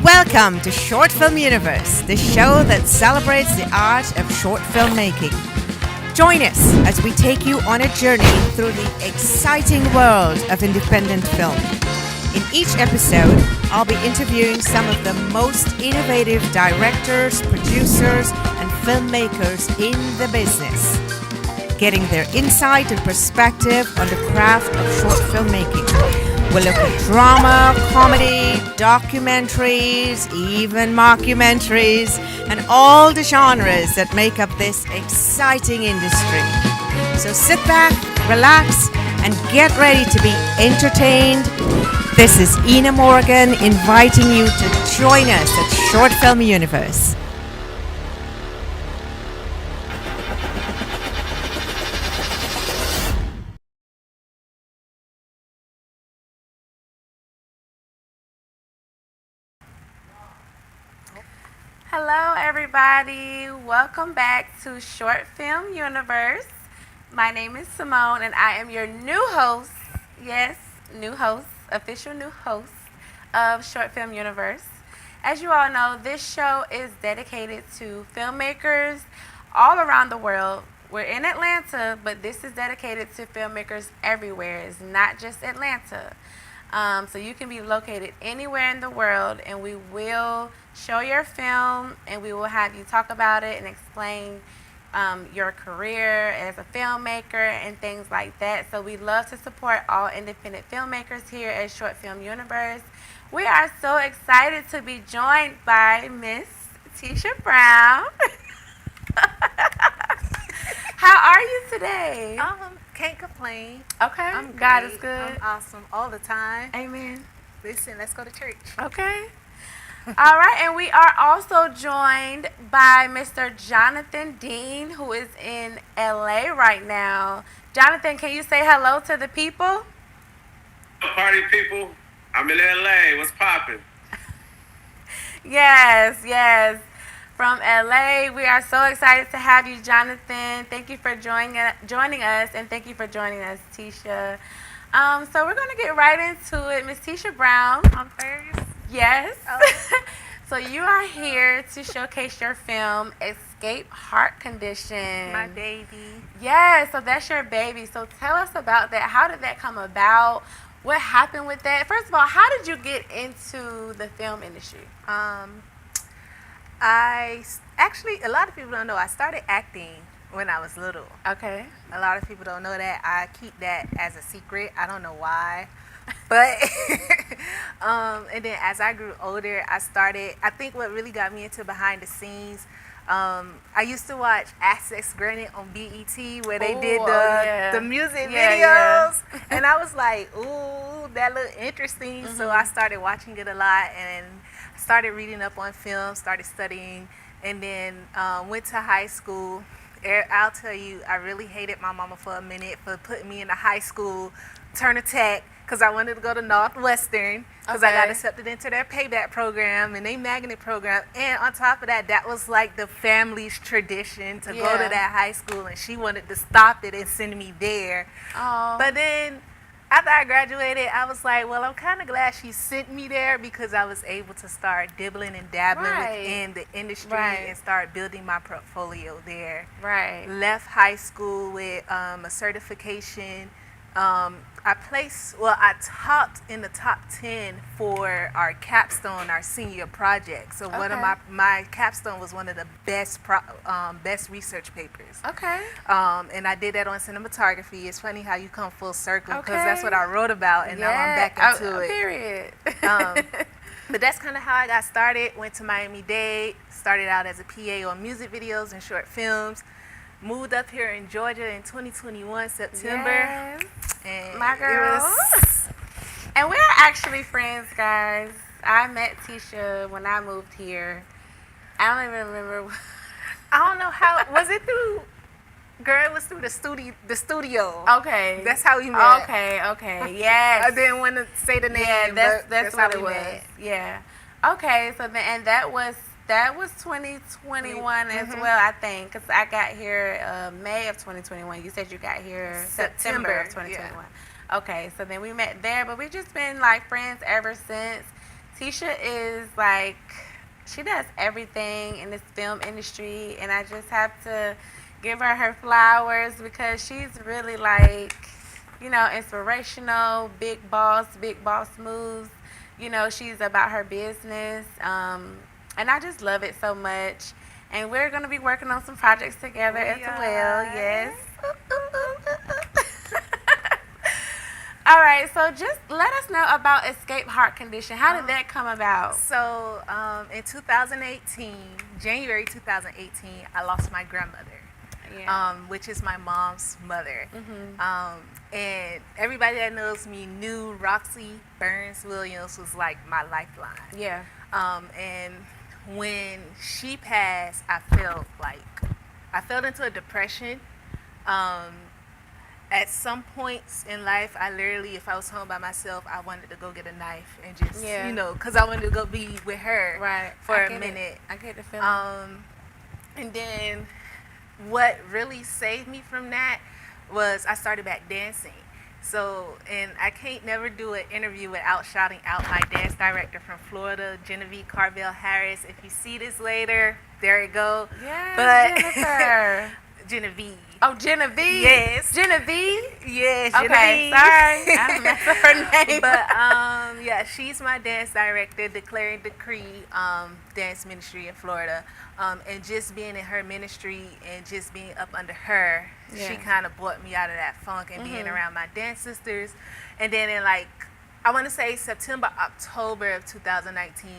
Welcome to Short Film Universe, the show that celebrates the art of short filmmaking. Join us as we take you on a journey through the exciting world of independent film. In each episode, I'll be interviewing some of the most innovative directors, producers, and filmmakers in the business, getting their insight and perspective on the craft of short filmmaking. We'll look at drama, comedy, documentaries, even mockumentaries, and all the genres that make up this exciting industry. So sit back, relax, and get ready to be entertained. This is Ina Morgan inviting you to join us at Short Film Universe. Hello everybody, welcome back to Short Film Universe. My name is Simone and I am your new host, yes, new host, official new host of Short Film Universe. As you all know, this show is dedicated to filmmakers all around the world. We're in Atlanta, but this is dedicated to filmmakers everywhere. It's not just Atlanta. So you can be located anywhere in the world and we will show your film and we will have you talk about it and explain your career as a filmmaker and things like that. So we love to support all independent filmmakers here at Short Film Universe. We are so excited to be joined by Miss Tisha Brown. How are you today? Can't complain. Okay. I'm great. God is good. I'm awesome all the time. Amen. Listen, let's go to church. Okay. All right, and we are also joined by Mr. Jonathan Dean, who is in LA right now. Jonathan, can you say hello to the people? Party people, I'm in LA. What's poppin'? Yes. From LA, we are so excited to have you, Jonathan. Thank you for joining us, and thank you for joining us, Tisha. So we're going to get right into it. Miss Tisha Brown. I'm first. Yes. Oh. So you are here to showcase your film, Escape Heart Condition. My baby. Yeah, so that's your baby. So tell us about that. How did that come about? What happened with that? First of all, how did you get into the film industry? A lot of people don't know, I started acting when I was little. Okay. A lot of people don't know that. I keep that as a secret. I don't know why. But, and then as I grew older, I think what really got me into behind the scenes, I used to watch Access Granted on BET where they did the music videos. And I was like, ooh, that looked interesting. Mm-hmm. So I started watching it a lot and started reading up on film, started studying, and then went to high school. I'll tell you, I really hated my mama for a minute for putting me into high school, Turner Tech, because I wanted to go to Northwestern, because I got accepted into their payback program and their magnet program. And on top of that, that was like the family's tradition to go to that high school, and she wanted to stop it and send me there. Oh. But then after I graduated, I was like, well, I'm kind of glad she sent me there because I was able to start dibbling and dabbling within the industry and start building my portfolio there. Right. Left high school with a certification. I topped in the top 10 for our capstone, our senior project. So one of my capstone was one of the best research papers. Okay. And I did that on cinematography. It's funny how you come full circle because that's what I wrote about, and now I'm back into it. Period. But that's kind of how I got started. Went to Miami-Dade, started out as a PA on music videos and short films. Moved up here in Georgia in 2021, September. Yes. And my girl. And we're actually friends, guys. I met Tisha when I moved here. I don't even remember. I don't know how. Was it through? Girl, it was through the studio. Okay. That's how we met. Okay. Yes. I didn't want to say the name. Yeah, that's what how it we was. met. Yeah. Okay. So then, and that was 2021 as well, I think, because I got here May of 2021. You said you got here September of 2021. Yeah. Okay, so then we met there, but we've just been like friends ever since. Tisha is like, she does everything in this film industry, and I just have to give her flowers because she's really like, inspirational, big boss moves. She's about her business, and I just love it so much. And we're gonna be working on some projects together as well. Yes. All right, so just let us know about Escape Heart Condition. How did that come about? So in 2018, January 2018, I lost my grandmother, which is my mom's mother. And everybody that knows me knew Roxy Burns Williams was like my lifeline. Yeah. And when she passed, I fell into a depression. At some points in life, I literally, if I was home by myself, I wanted to go get a knife and just, because I wanted to go be with her for a minute. I get the feeling. And then what really saved me from that was I started back dancing. So, and I can't never do an interview without shouting out my dance director from Florida, Genevieve Carvel Harris. If you see this later, there you go. Yeah, Jennifer. Genevieve. Oh, Genevieve. Yes. Genevieve. Yes. Okay. Genevieve. Sorry, I messed up her name. But she's my dance director, Declaring Decree Dance Ministry in Florida, and just being in her ministry and just being up under her, she kind of brought me out of that funk and being around my dance sisters. And then in I want to say September, October of 2019.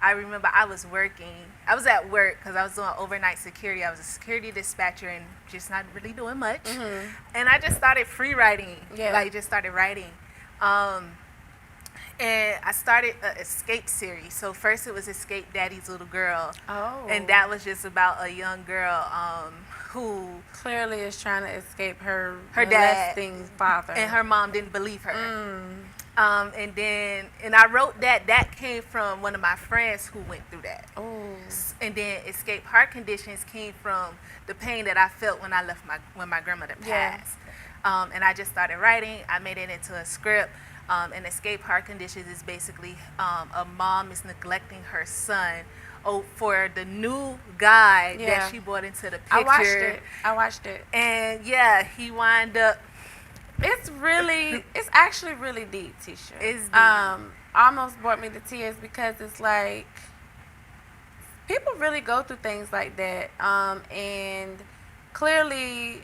I remember I was at work because I was doing overnight security. I was a security dispatcher and just not really doing much. And I just started free writing. Just started writing. And I started an escape series. So first it was Escape Daddy's Little Girl. Oh. And that was just about a young girl who clearly is trying to escape her molesting father. And her mom didn't believe her. And I wrote that came from one of my friends who went through that. Oh. And then Escape Heart Conditions came from the pain that I felt when when my grandmother passed. And I just started writing. I made it into a script. And Escape Heart Conditions is basically a mom is neglecting her son for the new guy that she brought into the picture. I watched it. And he wind up. It's actually really deep, Tisha. It's deep. Almost brought me to tears because it's like people really go through things like that. And clearly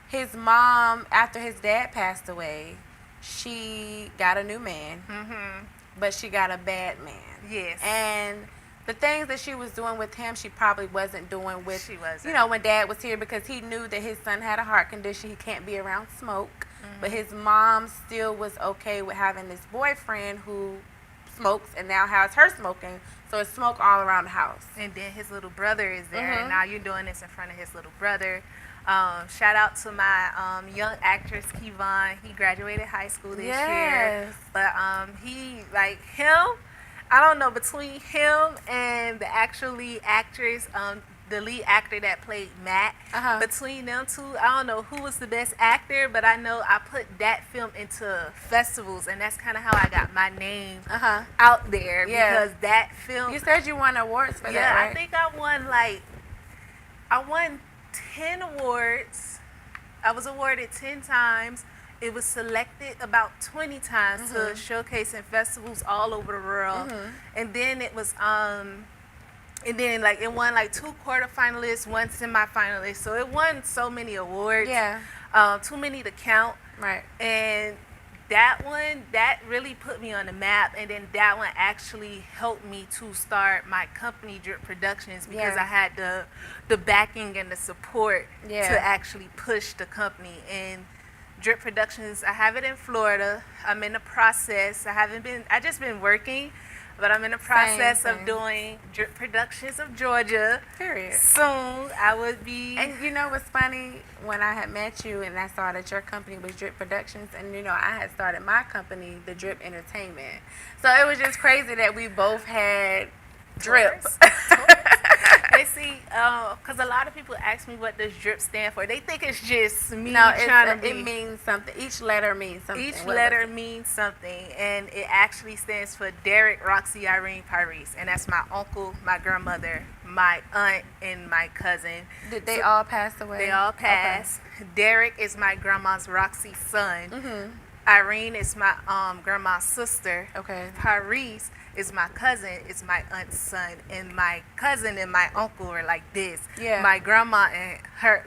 his mom, after his dad passed away, she got a new man, but she got a bad man. Yes. And the things that she was doing with him, she probably wasn't doing with, she wasn't. When Dad was here, because he knew that his son had a heart condition. He can't be around smoke. But his mom still was okay with having this boyfriend who smokes and now has her smoking. So it's smoke all around the house. And then his little brother is there. And now you're doing this in front of his little brother. Shout out to my young actress, Kevon. He graduated high school this year. But I don't know, between him and the actual lead actress, the lead actor that played Matt, between them two, I don't know who was the best actor, but I know I put that film into festivals, and that's kind of how I got my name out there, because that film... You said you won awards for that, right? I think I won 10 awards. I was awarded 10 times. It was selected about 20 times to showcase in festivals all over the world. And then it was it won 2 quarterfinalists, 1 semifinalist. So it won so many awards. Too many to count. Right. And that really put me on the map. And then that one actually helped me to start my company, Drip Productions, because I had the backing and the support to actually push the company. And Drip Productions, I have it in Florida. I'm in the process. I just been working, but I'm in the process of doing Drip Productions of Georgia. Period. Soon I would be. And you know what's funny? When I had met you and I saw that your company was Drip Productions, and I had started my company, the Drip Entertainment. So it was just crazy that we both had Drip. They see, because a lot of people ask me what does drip stand for. They think it's just me No, trying to be. it means something. Each letter means something. Each What letter was it? means something, and it actually stands for Derek, Roxy, Irene, Paris, and that's my uncle, my grandmother, my aunt, and my cousin. Did they So all pass away? they all passed. Derek is my grandma's Roxy's son. Mm-hmm. Irene is my grandma's sister. Okay. Paris is my cousin, is my aunt's son, and my cousin and my uncle were like this. Yeah. My grandma and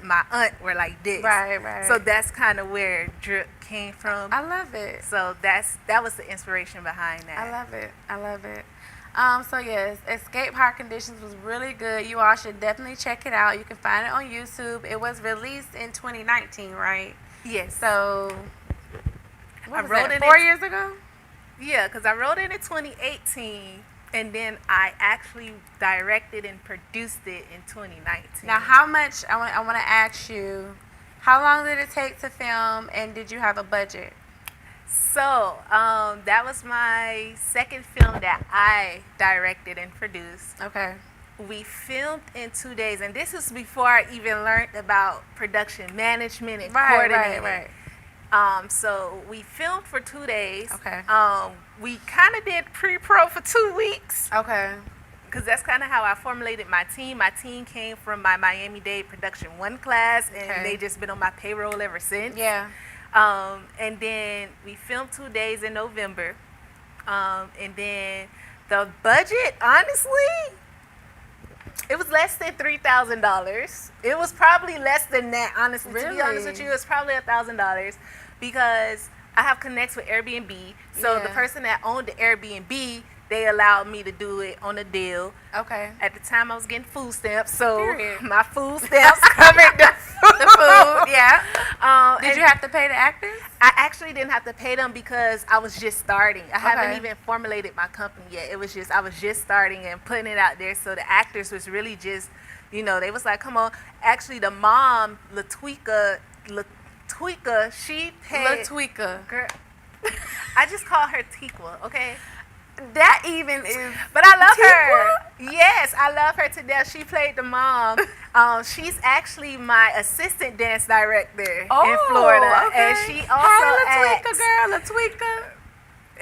my aunt were like this. Right. So that's kind of where drip came from. I love it. So that was the inspiration behind that. I love it. So yes, Escape Heart Conditions was really good. You all should definitely check it out. You can find it on YouTube. It was released in 2019, right? Yes. So I wrote it 4 years ago. Yeah, because I wrote it in 2018, and then I actually directed and produced it in 2019. Now, how much? I want to ask you, how long did it take to film, and did you have a budget? So, that was my second film that I directed and produced. Okay. We filmed in 2 days, and this is before I even learned about production management and coordinating. Right. So we filmed for 2 days. Okay. We kind of did pre-pro for 2 weeks, Okay. because that's kind of how I formulated my team. My team came from my Miami-Dade Production 1 class, and Okay. they just been on my payroll ever since. Yeah. And then we filmed 2 days in November. And then the budget, honestly, it was less than $3,000. It was probably less than that, honestly. To be honest with Really? you, it's probably $1,000, because I have connects with Airbnb. So the Yeah. person that owned the Airbnb, they allowed me to do it on a deal. Okay. At the time, I was getting food stamps, so Period. my food stamps covered the food. The food. Yeah. Did and you have to pay the actors? I actually didn't have to pay them because I was just starting. I haven't Okay. even formulated my company yet. It was just, I was just starting and putting it out there. So the actors was really just, they was like, come on. Actually, the mom, Latweeka, she paid. Latweeka. Girl, I just call her Tikwa, okay? That even is. But I love Tikwa? her. Yes, I love her to death. She played the mom. She's actually my assistant dance director in Florida. Okay. And she also Hey, acts. Latweeka.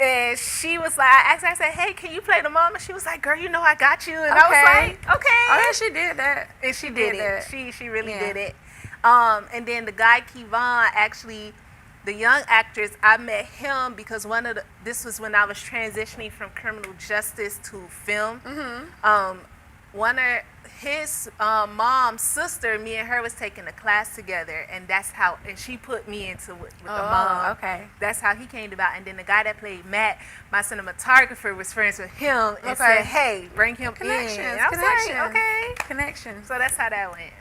And she was like, I asked her, I said, hey, can you play the mom? And she was like, girl, I got you. And I was Okay. like, okay. Oh, yeah, she did that. And she did it. that. She really Yeah. did it. And then the guy Kevon, actually, the young actress, I met him because this was when I was transitioning from criminal justice to film. Mm-hmm. One of his mom's sister, me and her was taking a class together, and and she put me into it with the mom. Okay. That's how he came about. And then the guy that played Matt, my cinematographer, was friends with him and Okay. said, hey, bring him Connections. in. And I was like, Connections. okay. Connections. So that's how that went.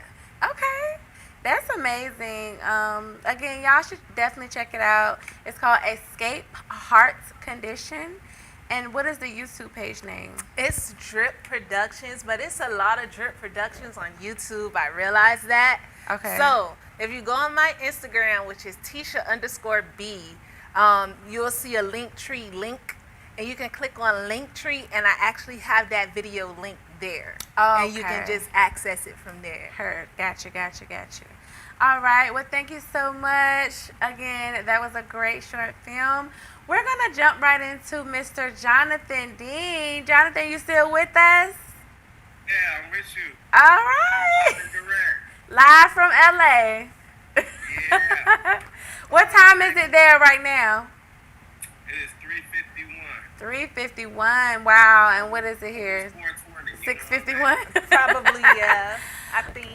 Okay. That's amazing. Again, y'all should definitely check it out. It's called Escape Heart Condition. And what is the YouTube page name? It's Drip Productions, but it's a lot of Drip Productions on YouTube. I realize that. Okay. So if you go on my Instagram, which is Tisha_B, you'll see a Linktree link, and you can click on Linktree, and I actually have that video link there. Oh, and you can okay. just access it from there. Heard. Gotcha. All right. Well, thank you so much. Again, that was a great short film. We're going to jump right into Mr. Jonathan Dean. Jonathan, you still with us? Yeah, I'm with you. All right. Correct. Live from LA. Yeah. What time is it there right now? It is 3:51. 3:51. Wow. And what is it here? 4:20. 6:51. Probably, yeah. I think,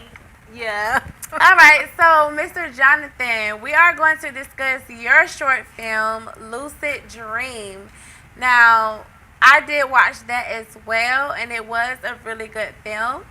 yeah. All right, so Mr. Jonathan, we are going to discuss your short film, Lucid Dream. Now, I did watch that as well, and it was a really good film.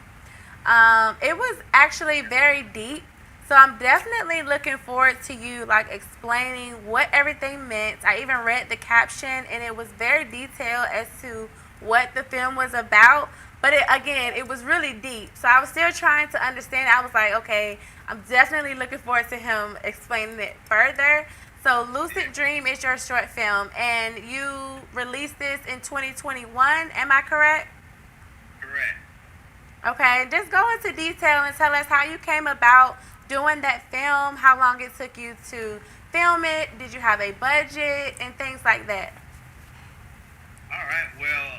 It was actually very deep, so I'm definitely looking forward to you explaining what everything meant. I even read the caption, and it was very detailed as to what the film was about. But it was really deep. So I was still trying to understand. I was like, okay, I'm definitely looking forward to him explaining it further. So Lucid Dream is your short film, and you released this in 2021. Am I correct? Correct. Okay, just go into detail and tell us how you came about doing that film, how long it took you to film it, did you have a budget, and things like that. All right. Well,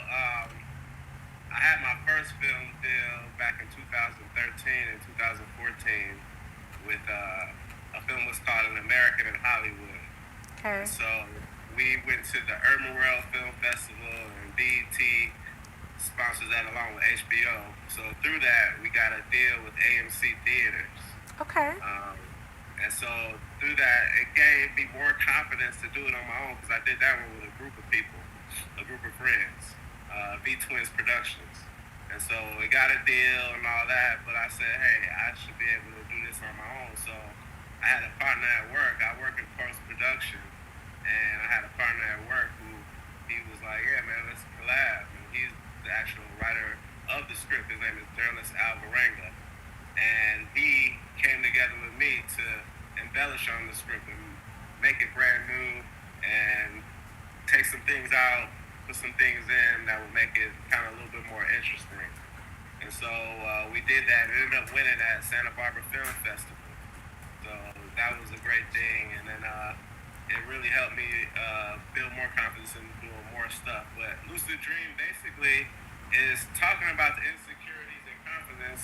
I had my first film deal back in 2013 and 2014 with a film was called An American in Hollywood. Okay. So we went to the Urban World Film Festival, and BET sponsors that along with HBO. So through that, we got a deal with AMC Theaters. Okay. And so through that, it gave me more confidence to do it on my own because I did that one with a group of people, a group of friends, V Twins Productions. And so we got a deal and all that, but I said, hey, I should be able to do this on my own. So I had a partner at work. I work in post-production, and I had a partner at work who he was like, yeah, man, let's collab. And he's the actual writer of the script. His name is journalist Alvarenga. And he came together with me to embellish on the script and make it brand new and take some things out, put some things in that would make it kind of a little bit more interesting. And so we did that. It ended up winning at Santa Barbara Film Festival. So that was a great thing. And then it really helped me build more confidence in doing more stuff. But Lucid Dream basically is talking about the insecurities and confidence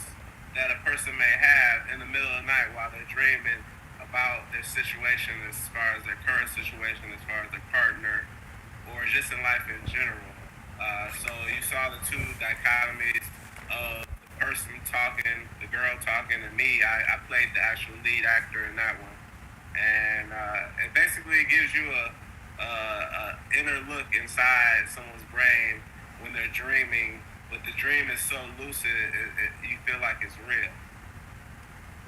that a person may have in the middle of the night while they're dreaming about their situation as far as their current situation, as far as their partner, or just in life in general. So you saw the two dichotomies of the person talking, the girl talking, and me. I played the actual lead actor in that one. And it basically gives you a inner look inside someone's brain when they're dreaming, but the dream is so lucid, you feel like it's real.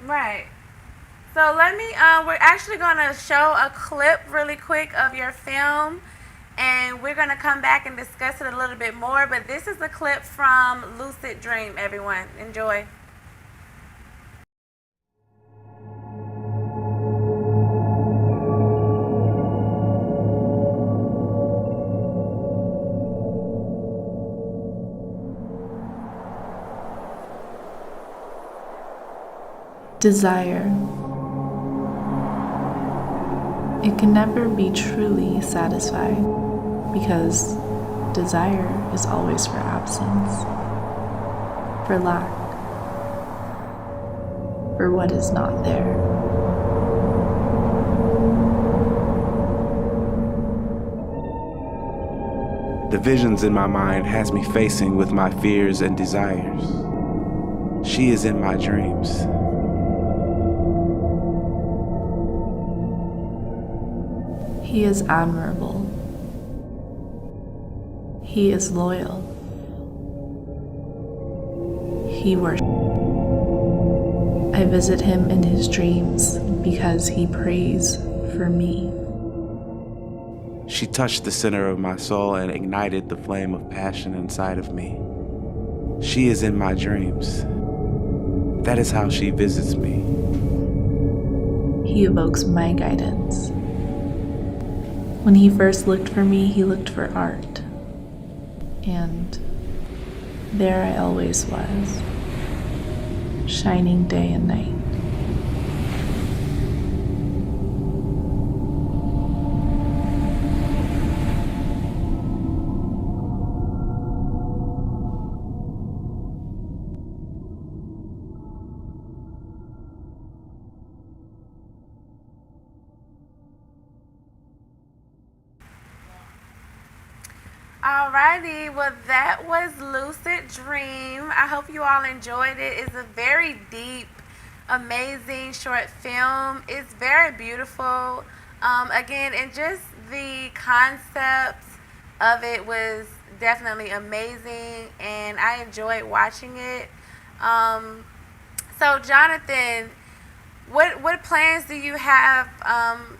Right. So let me, we're actually going to show a clip really quick of your film, and we're going to come back and discuss it a little bit more. But this is a clip from Lucid Dream, everyone. Enjoy. Desire. It can never be truly satisfied because desire is always for absence, for lack, for what is not there. The visions in my mind has me facing with my fears and desires. She is in my dreams. He is admirable. He is loyal. He worships. I visit him in his dreams because he prays for me. She touched the center of my soul and ignited the flame of passion inside of me. She is in my dreams. That is how she visits me. He evokes my guidance. When he first looked for me, he looked for art. And there I always was, shining day and night. Alrighty, well that was Lucid Dream. I hope you all enjoyed it. It's a very deep, amazing short film. It's very beautiful. Again, and just the concept of it was definitely amazing, and I enjoyed watching it. So Jonathan, what plans do you have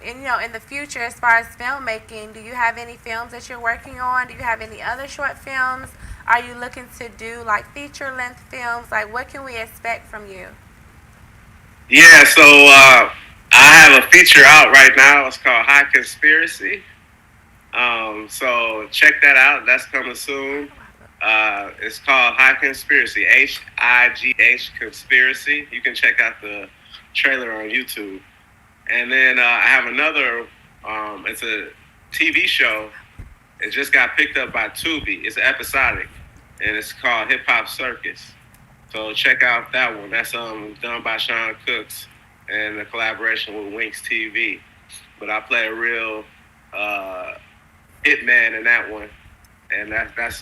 in the future as far as filmmaking? Do you have any films that you're working on? Do you have any other short films? Are you looking to do like feature length films? Like what can we expect from you? Yeah, so I have a feature out right now. It's called High Conspiracy. So check that out. That's coming soon. It's called High Conspiracy, HIGH Conspiracy. You can check out the trailer on YouTube. And then I have another, it's a TV show. It just got picked up by Tubi. It's episodic, and it's called Hip Hop Circus. So check out that one. That's done by Sean Cooks and a collaboration with Winx TV. But I play a real hitman in that one. And that's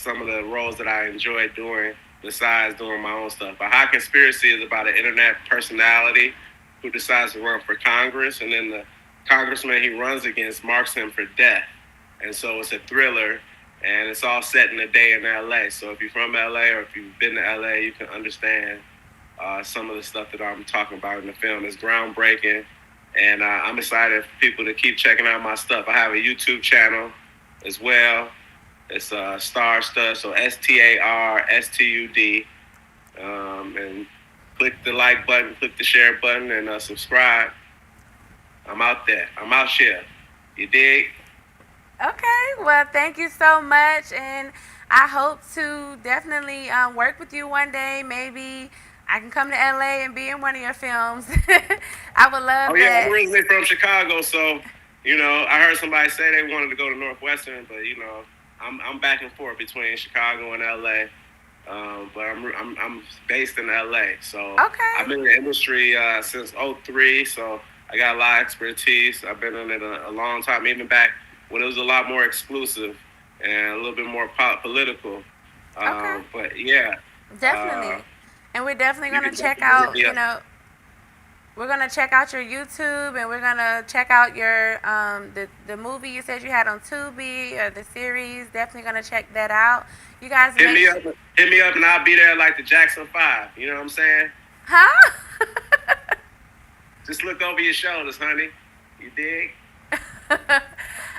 some of the roles that I enjoy doing besides doing my own stuff. A High Conspiracy is about an internet personality who decides to run for Congress, and then the congressman he runs against marks him for death. And so it's a thriller, and it's all set in a day in LA. So if you're from LA or if you've been to LA, you can understand some of the stuff that I'm talking about in the film. It's groundbreaking, and I'm excited for people to keep checking out my stuff. I have a YouTube channel as well. It's Star Stud, so STARSTUD, and click the like button, click the share button, and subscribe. I'm out there. I'm out here. You dig? Okay, well, thank you so much, and I hope to definitely work with you one day. Maybe I can come to LA and be in one of your films. I would love Oh, yeah, that. I'm originally from Chicago, so, I heard somebody say they wanted to go to Northwestern, but, I'm back and forth between Chicago and LA, but I'm based in LA. So Okay. I've been in the industry since '03, so I got a lot of expertise. I've been in it a long time, even back when it was a lot more exclusive and a little bit more political. Okay. But yeah, Definitely. And we're definitely you going to can check definitely out, we're going to check out your YouTube, and we're going to check out your, the movie you said you had on Tubi, or the series. Definitely going to check that out. You guys hit me up, and I'll be there like the Jackson 5. You know what I'm saying? Huh? Just look over your shoulders, honey. You dig?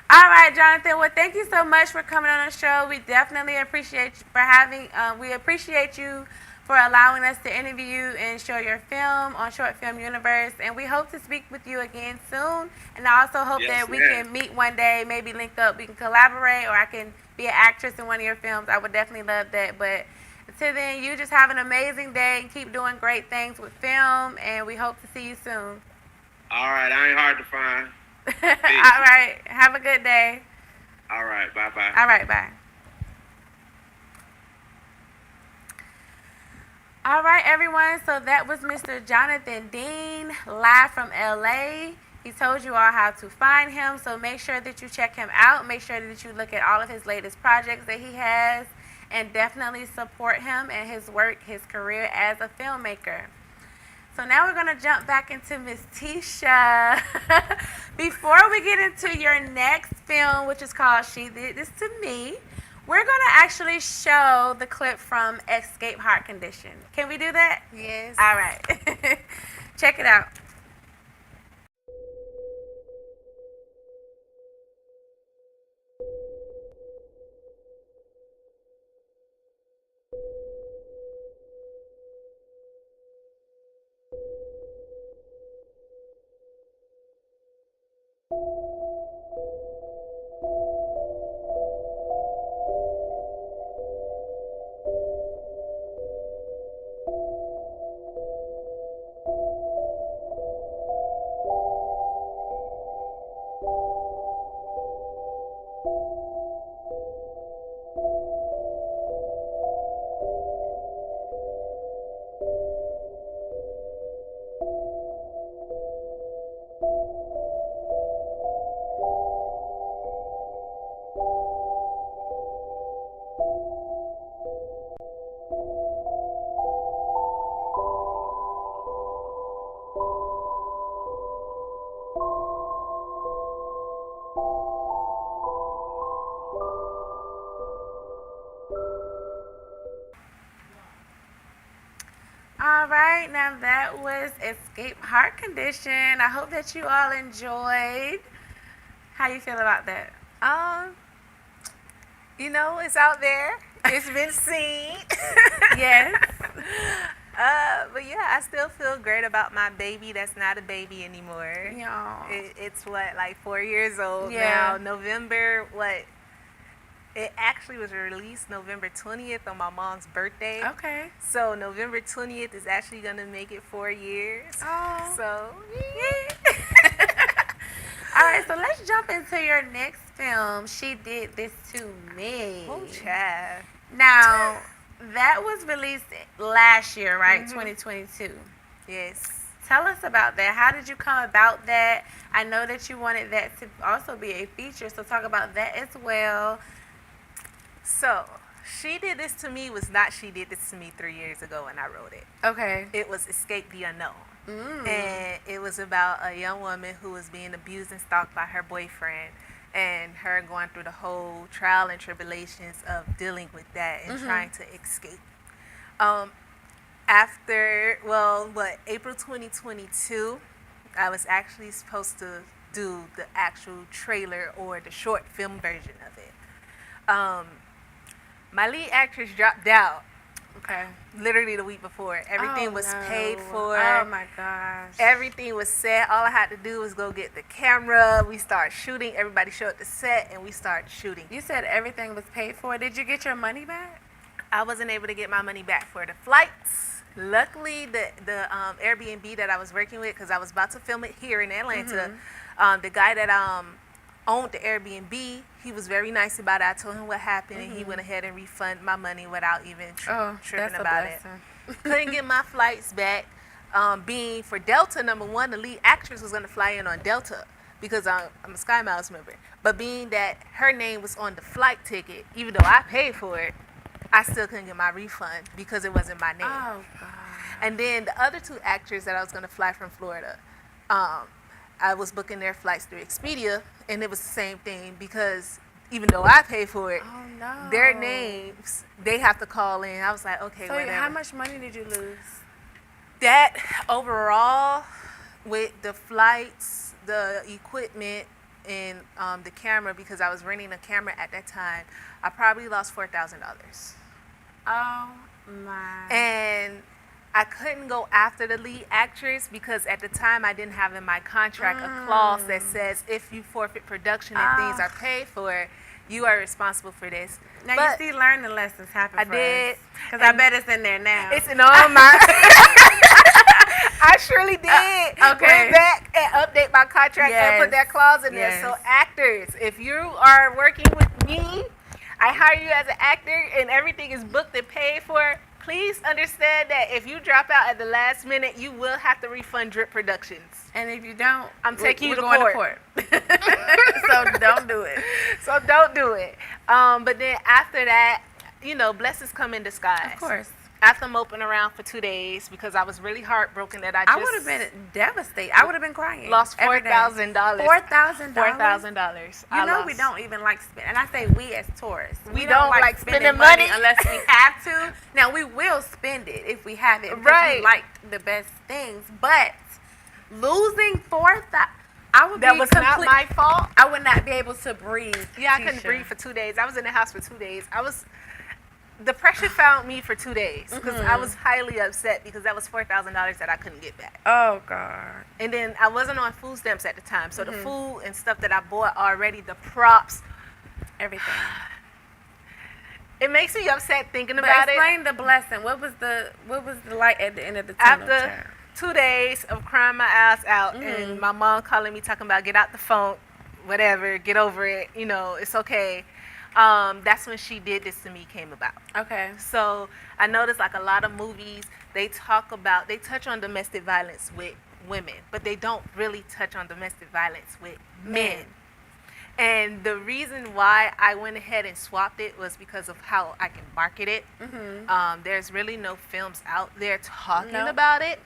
All right, Jonathan. Well, thank you so much for coming on the show. We definitely appreciate you for having. We appreciate you for allowing us to interview you and show your film on Short Film Universe. And we hope to speak with you again soon. And I also hope that we can meet one day, maybe link up, we can collaborate, or I can be an actress in one of your films. I would definitely love that. But until then, you just have an amazing day and keep doing great things with film. And we hope to see you soon. All right, I ain't hard to find. All right. Have a good day. All right, bye-bye. All right, bye. All right, everyone. So that was Mr. Jonathan Dean, live from LA. He told you all how to find him, so make sure that you check him out. Make sure that you look at all of his latest projects that he has, and definitely support him and his work, his career as a filmmaker. So now we're going to jump back into Miss Tisha. Before we get into your next film, which is called She Did This to Me, we're going to actually show the clip from Escape Heart Condition. Can we do that? Yes. All right. Check it out. All right, now that was Escape Heart Condition. I hope that you all enjoyed. How you feel about that? It's out there. It's been seen. Yes. But yeah, I still feel great about my baby that's not a baby anymore. Yeah. It's like 4 years old Yeah. now. November, It actually was released November 20th on my mom's birthday. Okay. So November 20th is actually gonna make it 4 years. Oh. So All right, so let's jump into your next film. She Did This to Me. oh, Chad. Now, that was released last year, right? 2022. Yes. Tell us about that. How did you come about that? I know that you wanted that to also be a feature, so talk about that as well. So She Did This to Me was not She Did This to Me 3 years ago when I wrote it. Okay. It was Escape the Unknown. Mm. And it was about a young woman who was being abused and stalked by her boyfriend, and her going through the whole trial and tribulations of dealing with that and trying to escape. April 2022, I was actually supposed to do the actual trailer or the short film version of it. My lead actress dropped out Okay. literally the week before. Everything was paid for. Oh my gosh. Everything was set. All I had to do was go get the camera. We start shooting. Everybody showed up the set, and we started shooting. You said everything was paid for. Did you get your money back? I wasn't able to get my money back for the flights. Luckily, the Airbnb that I was working with, because I was about to film it here in Atlanta, the guy that owned the Airbnb, he was very nice about it. I told him what happened, and he went ahead and refunded my money without even tripping about it. Couldn't get my flights back. Being for Delta, number one, the lead actress was going to fly in on Delta because I'm a Sky Miles member. But being that her name was on the flight ticket, even though I paid for it, I still couldn't get my refund because it wasn't my name. Oh God. And then the other two actors that I was going to fly from Florida, I was booking their flights through Expedia, and it was the same thing because even though I paid for it, Oh no. their names, they have to call in. I was like, okay, So whatever. how much money did you lose? That overall, with the flights, the equipment, and the camera, because I was renting a camera at that time, I probably lost $4,000. Oh my. And I couldn't go after the lead actress because at the time I didn't have in my contract a clause that says if you forfeit production and things are paid for, you are responsible for this. Now But you see, learning lessons happen. I did. Because I bet it's in there now. it's in all my. I surely did. Okay. Went back and update my contract and put that clause in there. So Yes. actors, if you are working with me, I hire you as an actor and everything is booked and paid for. Please understand that if you drop out at the last minute, you will have to refund Drip Productions. And if you don't, I'm taking you to going court. So don't do it. So don't do it. But then after that, blessings come in disguise. Of course. After moping around for 2 days because I was really heartbroken that I I just would have been devastated. I would have been crying. lost every day. $4,000. $4,000. $4,000. We don't even like spend. And I say we as tourists. We don't like spending money money. unless we have to. Now we will spend it if we have it. Because Right. we like the best things. But losing $4,000, I would That be was not my fault. I would not be able to breathe. Yeah, I couldn't Keisha. breathe for 2 days. I was in the house for 2 days. Depression found me for 2 days because I was highly upset because that was $4,000 that I couldn't get back. Oh God. And then I wasn't on food stamps at the time, so the food and stuff that I bought already, the props, Everything. it makes me upset thinking But about it. explain the blessing. What was the light at the end of the tunnel? After child? 2 days of crying my ass out and my mom calling me talking about get out the phone, whatever, get over it, it's okay. That's when She Did This to Me came about. Okay. So I noticed like a lot of movies, they touch on domestic violence with women, but they don't really touch on domestic violence with men. And the reason why I went ahead and swapped it was because of how I can market it. There's really no films out there talking about it.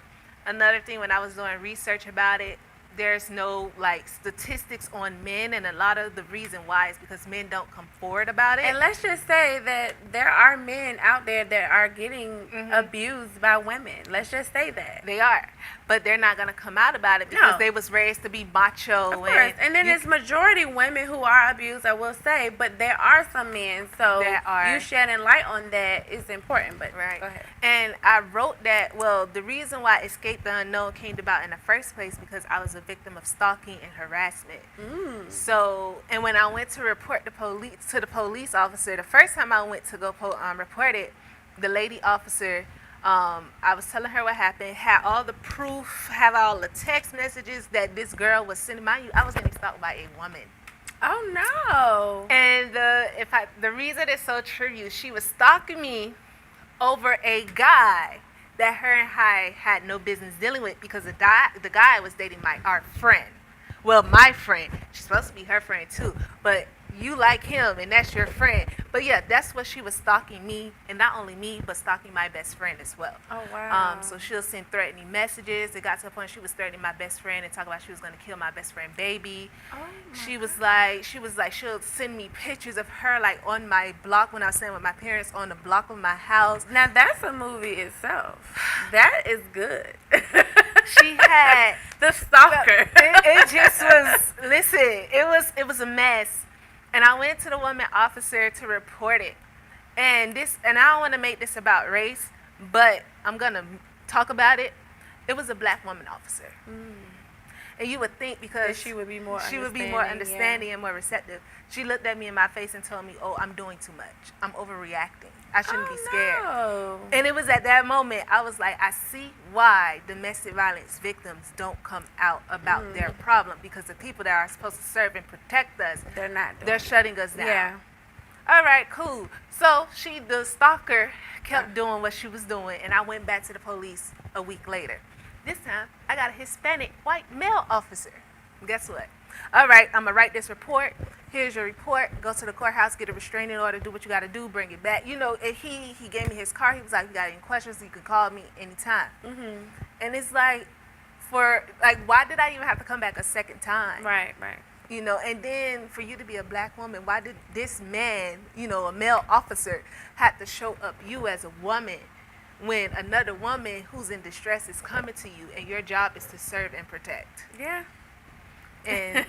Another thing, when I was doing research about it, there's no statistics on men, and a lot of the reason why is because men don't come forward about it. And let's just say that there are men out there that are getting abused by women. Let's just say that. They are, but they're not gonna come out about it because they was raised to be macho. Of course. And then it's majority women who are abused, I will say, but there are some men. So There are. you shedding light on that is important. But Right. go ahead. And I wrote that, the reason why Escape the Unknown came about in the first place because I was victim of stalking and harassment. So, and when I went to report the police officer, the first time I went to go report it, the lady officer, I was telling her what happened, had all the proof, have all the text messages that this girl was sending. Mind you, I was getting stalked by a woman. Oh no. And the reason it's so true, she was stalking me over a guy that her and I had no business dealing with, because the guy was dating our friend. Well, my friend. She's supposed to be her friend too, but you like him and that's your friend. But yeah, that's what she was stalking me, and not only me, but stalking my best friend as well. Oh wow. So she'll send threatening messages. It got to a point she was threatening my best friend and talk about she was gonna kill my best friend baby. She was like she'll send me pictures of her like on my block when I was staying with my parents, on the block of my house. Now that's a movie itself. That is good. She had the stalker. It just was. Listen, it was a mess, and I went to the woman officer to report it. And I don't want to make this about race, but I'm gonna talk about it. It was a black woman officer, and you would think because she would be more understanding and more receptive. She looked at me in my face and told me, "Oh, I'm doing too much. I'm overreacting. I shouldn't be scared." No. And it was at that moment I was like, I see why domestic violence victims don't come out about their problem, because the people that are supposed to serve and protect us, They're not. they're shutting us down. Yeah. All right, cool. So the stalker kept doing what she was doing, and I went back to the police a week later. This time, I got a Hispanic white male officer. Guess what? All right, I'm going to write this report. Here's your report. Go to the courthouse, get a restraining order, do what you got to do, bring it back. You know, and he gave me his card. He was like, you got any questions, you can call me anytime. And it's like, why did I even have to come back a second time? Right. You know, and then for you to be a black woman, why did this man, you know, a male officer, have to show up you as a woman when another woman who's in distress is coming to you and your job is to serve and protect? Yeah. And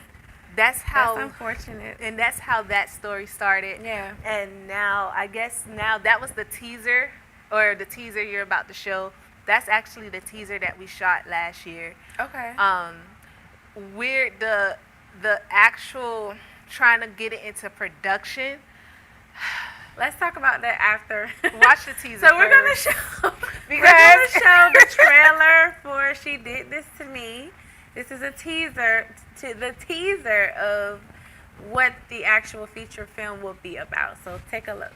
that's how That's unfortunate. And that's how that story started. Yeah. And now that was the teaser, or the teaser you're about to show. That's actually the teaser that we shot last year. Okay. We're the actual trying to get it into production. Let's talk about that after. Watch the teaser. So we're gonna first. show the trailer for She Did This to Me. This is a teaser of what the actual feature film will be about. So take a look.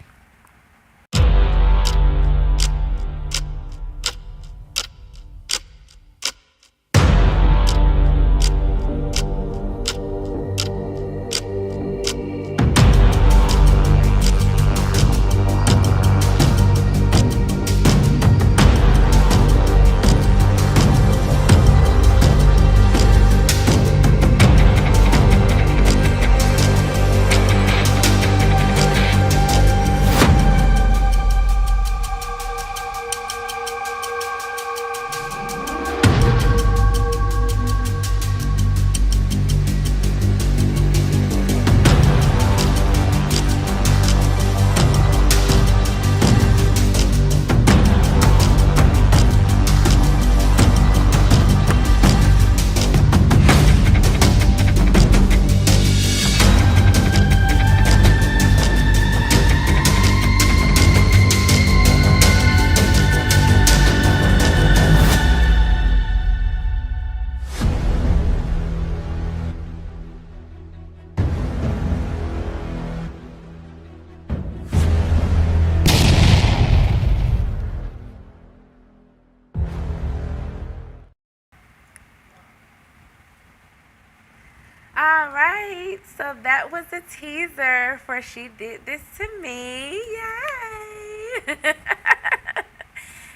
Alright, so that was a teaser for She Did This to Me. Yay!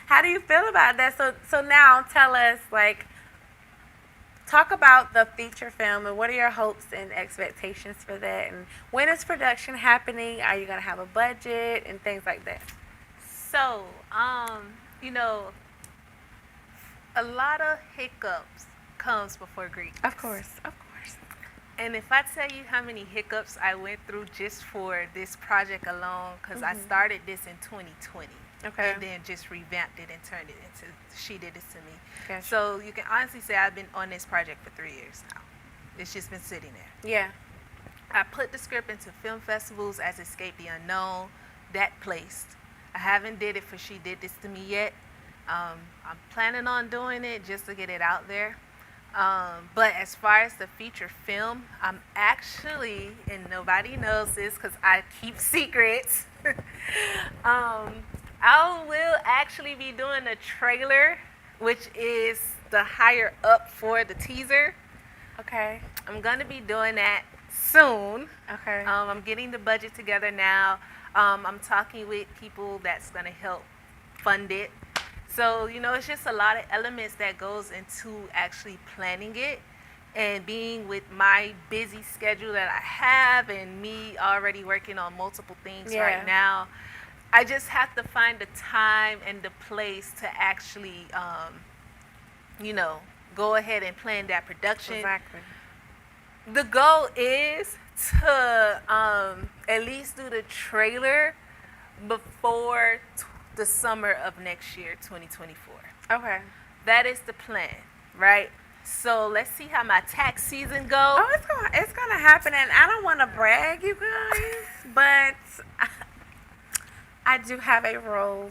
How do you feel about that? So now tell us, talk about the feature film and what are your hopes and expectations for that, and when is production happening? Are you gonna have a budget and things like that? So, you know, a lot of hiccups comes before greatness. Of course. And if I tell you how many hiccups I went through just for this project alone, because I started this in 2020. Okay. and then just revamped it and turned it into She Did This to Me. Gotcha. So you can honestly say I've been on this project for 3 years now. It's just been sitting there. Yeah. I put the script into film festivals as Escape the Unknown. That placed. I haven't did it for She Did This to Me yet. I'm planning on doing it just to get it out there. But as far as the feature film, I'm actually, and nobody knows this because I keep secrets, I will actually be doing a trailer, which is the higher up for the teaser. Okay. I'm going to be doing that soon. Okay. I'm getting the budget together now. I'm talking with people that's going to help fund it. So, you know, it's just a lot of elements that goes into actually planning it, and being with my busy schedule that I have and me already working on multiple things right now, I just have to find the time and the place to actually, you know, go ahead and plan that production. Exactly. The goal is to at least do the trailer before the summer of next year, 2024. Okay. That is the plan, right? So let's see how my tax season goes. Oh, it's gonna happen, and I don't want to brag, you guys, but I do have a role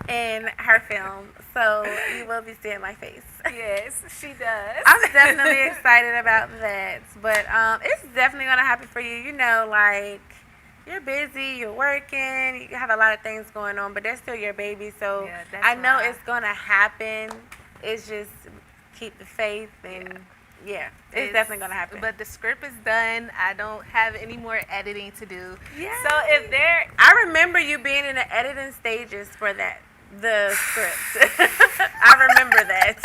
in her film, so you will be seeing my face. Yes, she does. I'm definitely excited about that, but it's definitely gonna happen for you. You know, like, you're busy, you're working, you have a lot of things going on, but they're still your baby, so Yeah, that's I know why. it's gonna happen. It's just keep the faith, and it's definitely gonna happen. But the script is done. I don't have any more editing to do. Yeah. So if there, I remember you being in the editing stages for the script. I remember that.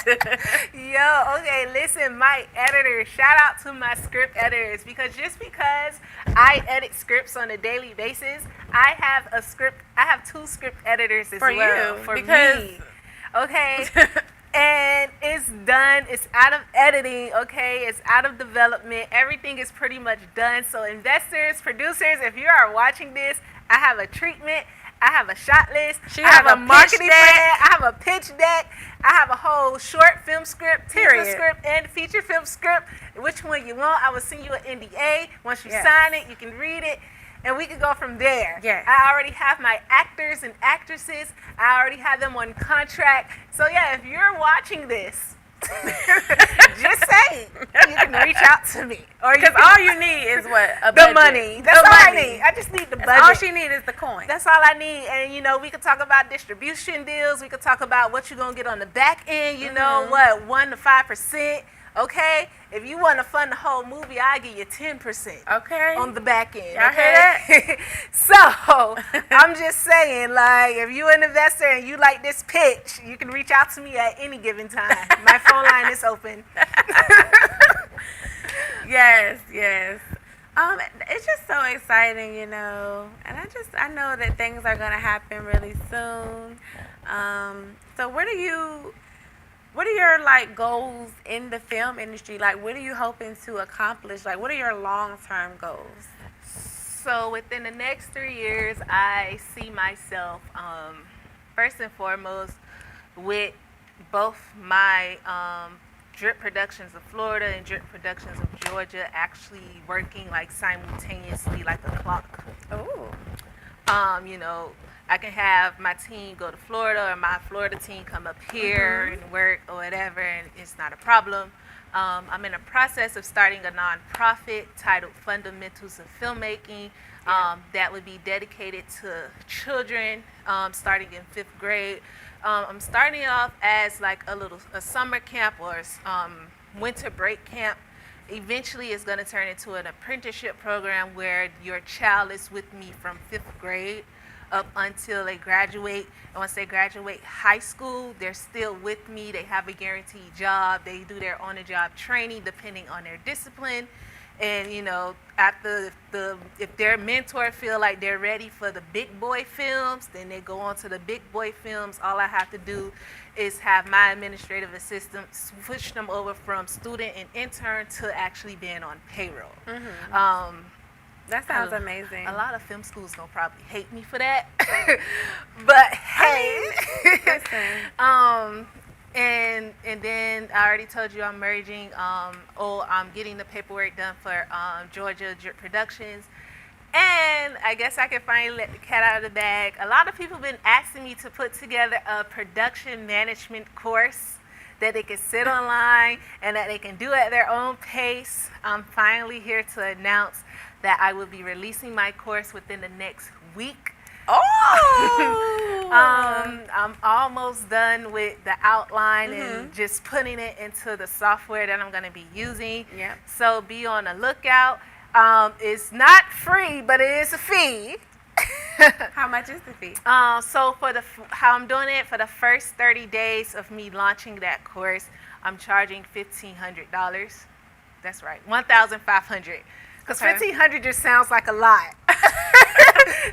yo, okay, listen, my editor, shout out to my script editors, because just because I edit scripts on a daily basis, I have 2 script editors as For well. you, For because- me. Okay. And it's done. It's out of editing, okay? It's out of development. Everything is pretty much done. So investors, producers, if you are watching this, I have a treatment. I have a shot list. She I have have a a marketing pitch deck. plan. I have a pitch deck. I have a whole short film script, teaser Period. script, and feature film script. Which one you want? I will send you an NDA. Once you Yes. sign it, you can read it. And we could go from there. Yes. I already have my actors and actresses. I already have them on contract. So yeah, if you're watching this, just say you can reach out to me. Or you Because can, all you need is what? A the budget. money. That's The all I money. need. I just need the budget. That's all she needs is the coin. That's all I need. And, you know, we could talk about distribution deals. We could talk about what you're going to get on the back end. You know what? 1 to 5%. Okay? If you want to fund the whole movie, I'll give you 10% Okay. on the back end. Y'all Okay? hear So, I'm just saying, like, if you're an investor and you like this pitch, you can reach out to me at any given time. My phone line is open. Yes, yes. It's just so exciting, you know, and I know that things are gonna happen really soon. So what are your like goals in the film industry? Like, what are you hoping to accomplish? Like, what are your long-term goals? So within the next 3 years, I see myself, first and foremost, with both my Drip Productions of Florida and Drip Productions of Georgia actually working like simultaneously like a clock. Oh, You know, I can have my team go to Florida or my Florida team come up here and work or whatever, and it's not a problem. I'm in the process of starting a nonprofit titled Fundamentals of Filmmaking that would be dedicated to children starting in 5th grade. I'm starting off as like a summer camp or winter break camp. Eventually, it's going to turn into an apprenticeship program where your child is with me from 5th grade up until they graduate. And once they graduate high school, they're still with me. They have a guaranteed job. They do their on-the-job training depending on their discipline. And, you know, after if their mentor feel like they're ready for the big boy films, then they go on to the big boy films. All I have to do is have my administrative assistant switch them over from student and intern to actually being on payroll. That sounds amazing. A lot of film schools gonna probably hate me for that, but hey, Listen. and then I already told you I'm merging. I'm getting the paperwork done for Georgia Productions. And I guess I can finally let the cat out of the bag. A lot of people have been asking me to put together a production management course that they can sit online and that they can do at their own pace. I'm finally here to announce that I will be releasing my course within the next week. Oh! I'm almost done with the outline and just putting it into the software that I'm going to be using. Yep. So be on the lookout. It's not free, but it is a fee. How much is the fee? So for how I'm doing it, for the first 30 days of me launching that course, I'm charging $1,500. That's right, $1,500. Because $1,500 just sounds like a lot.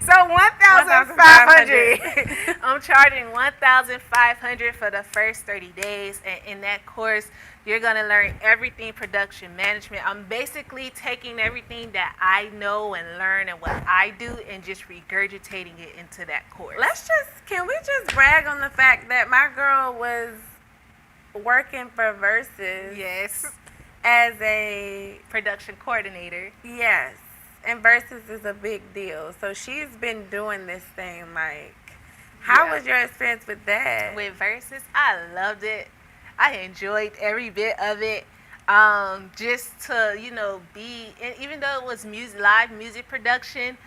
So $1,500. I'm charging $1,500 for the first 30 days, and in that course, you're gonna learn everything production management. I'm basically taking everything that I know and learn and what I do and just regurgitating it into that course. Can we just brag on the fact that my girl was working for Versus Yes, as a production coordinator. yes, and Versus is a big deal. So she's been doing this thing. Like, how was your experience with that? With Versus, I loved it. I enjoyed every bit of it. Just to, be, and even though it was live music production,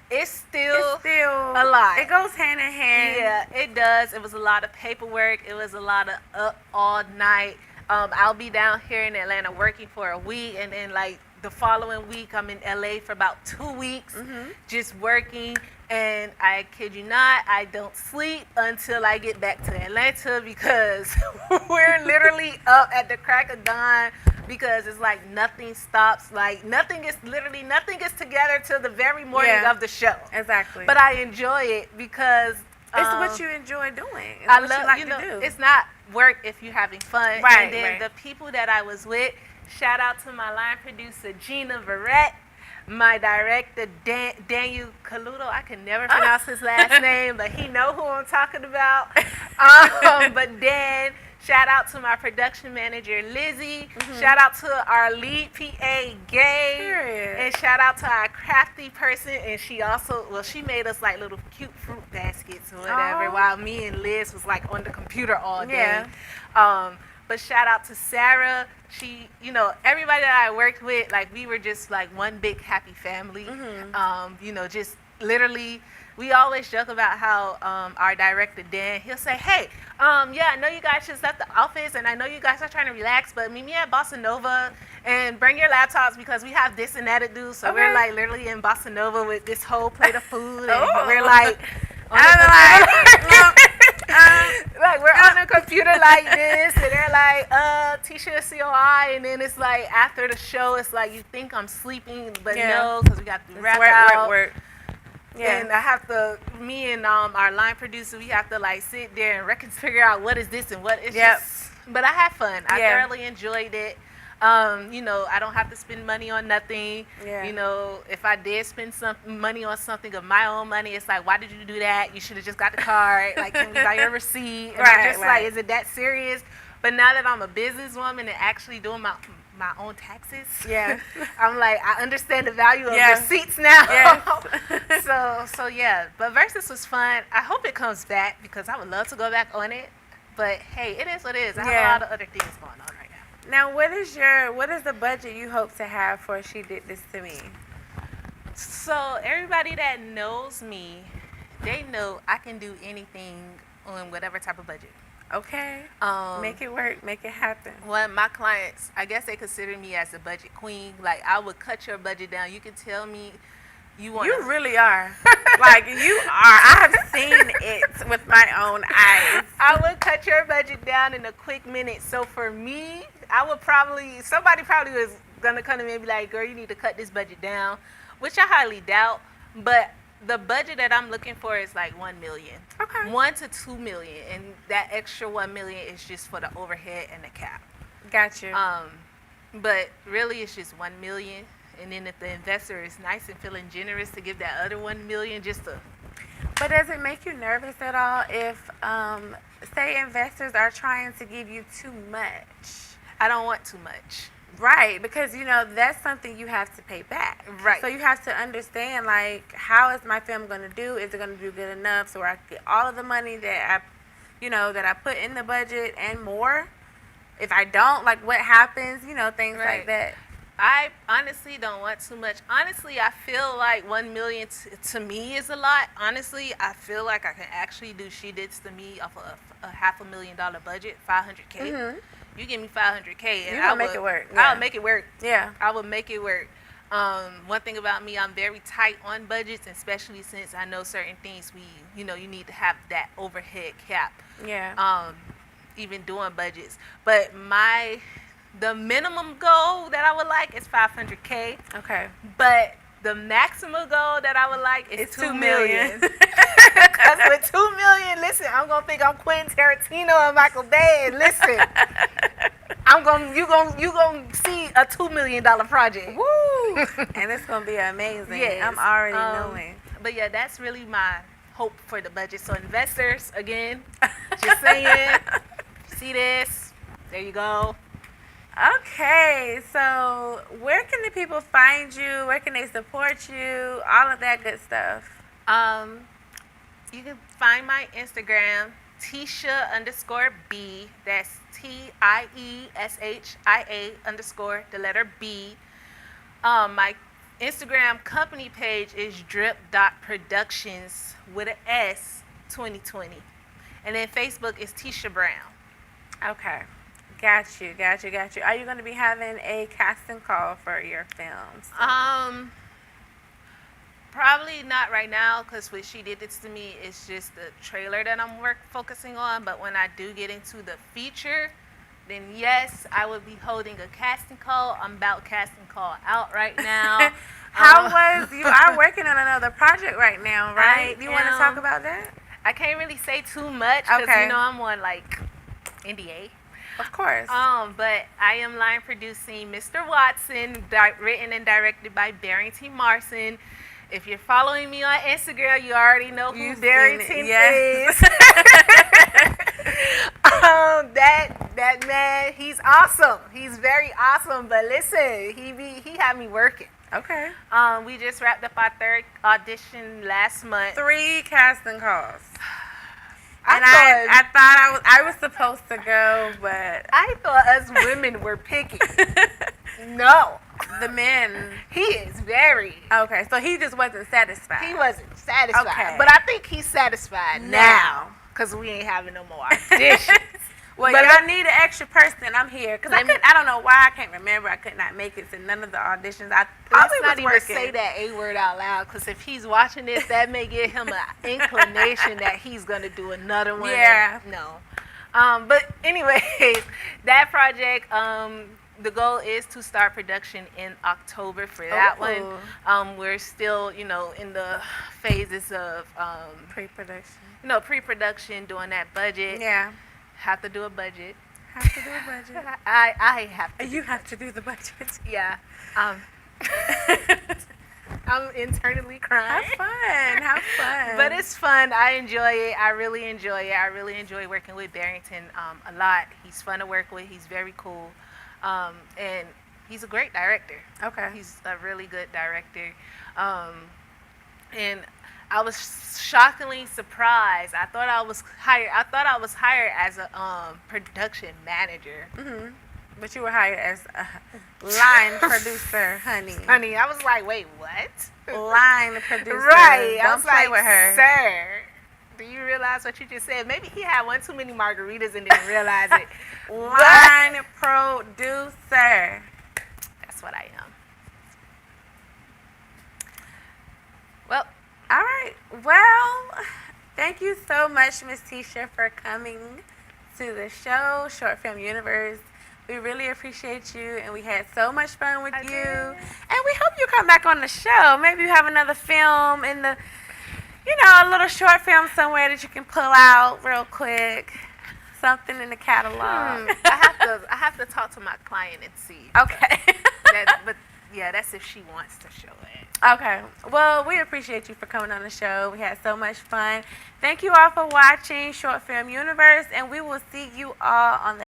it's still a lot. It goes hand in hand. Yeah, it does. It was a lot of paperwork. It was a lot of up all night. I'll be down here in Atlanta working for a week, and then like the following week I'm in LA for about 2 weeks, just working. And I kid you not, I don't sleep until I get back to Atlanta because we're literally up at the crack of dawn because it's like nothing stops. Like nothing gets together till the very morning of the show. Exactly. But I enjoy it because it's what you enjoy doing. It's I what love, you like to do. It's not work if you're having fun. Right, and then right. the people that I was with, shout out to my line producer, Gina Verrett, my director, Daniel Caluto. I can never pronounce his last name, but he know who I'm talking about. But Dan, shout out to my production manager, Lizzie. Shout out to our lead PA, Gabe. Period. And shout out to our crafty person. And she made us like little cute fruit baskets or whatever, while me and Liz was like on the computer all day. Yeah. But shout out to Sarah. She, everybody that I worked with, like we were just like one big happy family. Just literally, we always joke about how our director Dan, he'll say, "Hey, I know you guys just left the office, and I know you guys are trying to relax, but meet me at Bossa Nova and bring your laptops because we have this and that to do." So we're like literally in Bossa Nova with this whole plate of food, and we're like, like we're on a computer like this, and they're like, Tisha COI, and then it's like after the show, it's like you think I'm sleeping, but no, because we got to wrap out. Work. Yeah. And I have to, me and our line producer, we have to like sit there and figure out what is this and what is this. But I had fun. I thoroughly enjoyed it. I don't have to spend money on nothing. Yeah. If I did spend some money on something of my own money, it's like, why did you do that? You should have just got the card. Like, can we buy your receipt? And I'm just like, is it that serious? But now that I'm a businesswoman and actually doing my own taxes, I'm like, I understand the value of receipts now. Yes. So yeah. But Versus was fun. I hope it comes back because I would love to go back on it. But hey, it is what it is. I have a lot of other things going on right now. Now, what is the budget you hope to have for She Did This to Me? So everybody that knows me, they know I can do anything on whatever type of budget. Okay. Make it work. Make it happen. One of my clients, I guess they consider me as a budget queen. Like, I would cut your budget down. You can tell me you want. You really are. Like, you are. I have seen it with my own eyes. I would cut your budget down in a quick minute. So for me, somebody probably was gonna come to me and be like, "Girl, you need to cut this budget down," which I highly doubt. But the budget that I'm looking for is like $1 million. Okay. $1 to $2 million, and that extra $1 million is just for the overhead and the cap. Got you. But really, it's just $1 million, And then if the investor is nice and feeling generous to give that other 1 million just to. But does it make you nervous at all if, say, investors are trying to give you too much? I don't want too much. Right, because, that's something you have to pay back. Right. So you have to understand, like, how is my film going to do? Is it going to do good enough so I can get all of the money that I put in the budget and more? If I don't, like, what happens? Things Right. like that. I honestly don't want too much. Honestly, I feel like 1 million to me is a lot. Honestly, I feel like I can actually do She Dits to Me off a $500,000 budget, $500K. Mm-hmm. You give me $500K, and You gonna make it work. Yeah. I'll make it work. Yeah. I will make it work. One thing about me, I'm very tight on budgets, especially since I know certain things you need to have that overhead cap. Yeah. Even doing budgets. But the minimum goal that I would like is $500K. Okay. But the maximum goal that I would like is It's $2 $2 million. Because with $2 million, listen, I'm gonna think I'm Quentin Tarantino and Michael Bay. And listen, you gonna see a $2 million project. Woo! And it's gonna be amazing. Yes. I'm already knowing. But yeah, that's really my hope for the budget. So investors, again, just saying, see this, there you go. Okay, so where can the people find you? Where can they support you? All of that good stuff. You can find my Instagram, Tieshia_B. That's TIESHIA_B. My Instagram company page is drip.productions with an S 2020. And then Facebook is Tiesha Brown. Okay. Got you. Are you going to be having a casting call for your films? Probably not right now, because what She Did This to Me is just the trailer that I'm focusing on. But when I do get into the feature, then yes, I will be holding a casting call. I'm about casting call out right now. You are working on another project right now, right? You want to talk about that? I can't really say too much because Okay. I'm on like NDA. Of course. But I am line producing Mr. Watson, written and directed by Barrington Marson. If you're following me on Instagram, you already know who You've Barrington seen it, yes. is. That man, he's awesome. He's very awesome. But listen, he had me working. Okay. We just wrapped up our third audition last month. 3 casting calls. I thought I was supposed to go, but I thought us women were picky. No. the men. He is very. Okay, so he just wasn't satisfied. He wasn't satisfied. Okay. But I think he's satisfied now. Because we ain't having no more auditions. Well, But y'all need an extra person. I'm here. Because I don't know why I can't remember. I could not make it to none of the auditions. I Let's probably not was even working. say that A word out loud, because if he's watching this, that may give him an inclination that he's going to do another one. Yeah. No. But anyways, that project, the goal is to start production in October for that Ooh. one. We're still, in the phases of, Pre-production. pre-production, doing that budget. Yeah. Have to do a budget. Have to do a budget. I have to. You have to do the budget. Yeah. I'm internally crying. Have fun. But it's fun. I enjoy it. I really enjoy it. I really enjoy working with Barrington a lot. He's fun to work with. He's very cool. And he's a great director. Okay. He's a really good director. And I was shockingly surprised. I thought I was hired as a production manager. Mm-hmm. But you were hired as a line producer, honey. Honey, I was like, wait, what? Line producer. Right. I Don't was play like, with her. sir, do you realize what you just said? Maybe he had one too many margaritas and didn't realize it. Line producer. That's what I am. Well, All right. Well, thank you so much, Miss Tiesha, for coming to the show, Short Film Universe. We really appreciate you, and we had so much fun with you. did. And we hope you come back on the show. Maybe you have another film in the, a little short film somewhere that you can pull out real quick. Something in the catalog. I have to talk to my client and see. Okay. But Yeah, that's if she wants to show it. Okay. Well, we appreciate you for coming on the show. We had so much fun. Thank you all for watching Short Film Universe, and we will see you all on the